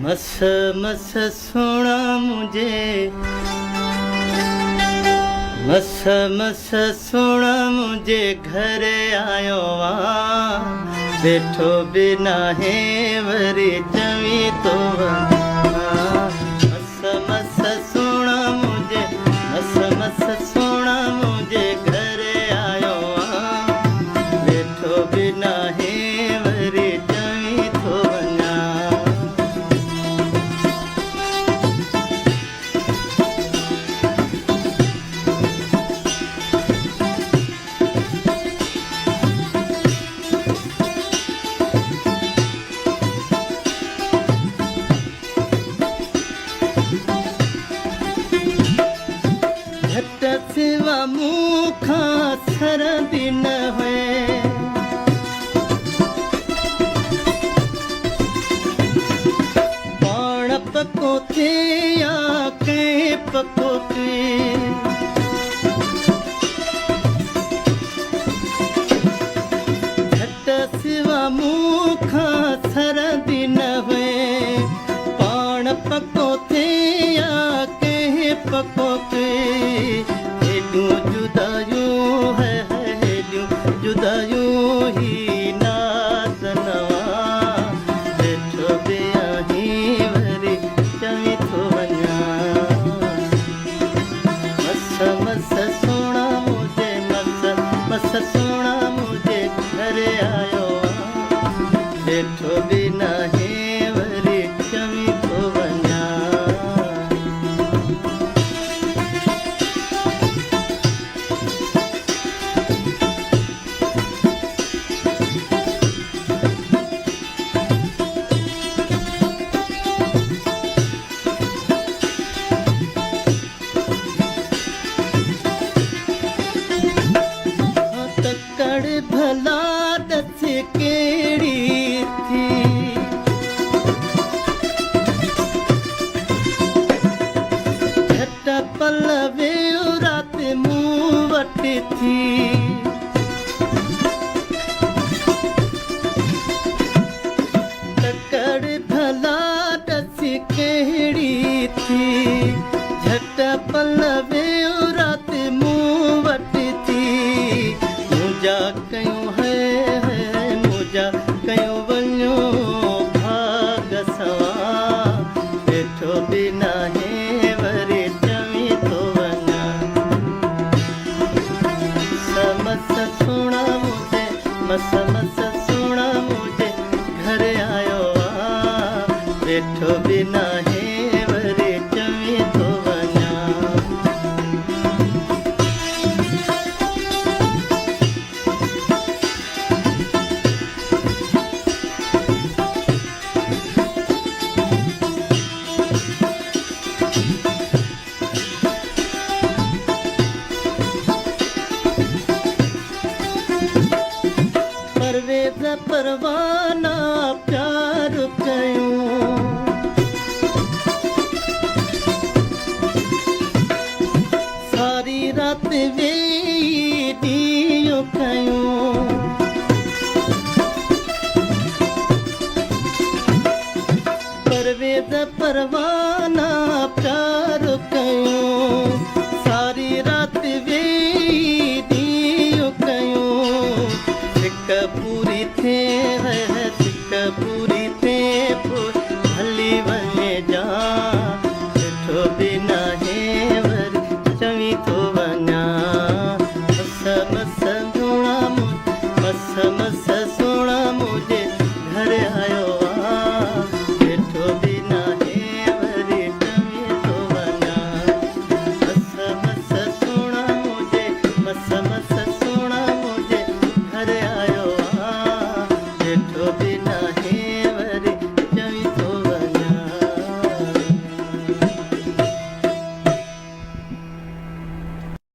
मस मस सोना मुझे, मस मस सोना मुझे घर आयो बैठो बिना है वरी जमी तो मस मस सोना मुझे, मस मस सोना मुझे घर आयो बैठो बिना है वरी जमी तो सिवा मुखा सर दिन हुए पाण पको थे या के पको थे झट सिवा मुखा सर दिन हुए पाण पको थे या के पको थे जुदायूं है जुदायूं ही नाज़नवा बैठो बियाही वरी चवी थो वञा मस मस सोना मुझे, मस मस सोना मुझे घर आयो बैठो बिना ही वरी चवी थो वञा भला दस केड़ी थी झट पल वे रात मुँह वट थी तकड़ भला दस केड़ी थी झट पल वे रात मुँह वट थी मुझा कयूं है मुझा कयूं वञो भाग सवा बैठो बिना है वरी चवी तो वञा मस सोना मुझे, मस मस सोना मुझे घर आयो बैठो बिना है वरी चवी तो वञा परवेज़ परवाना प्यार कयूं सारी रात वेई ॾींहुं कयूं परवेज़ परवाना प्यार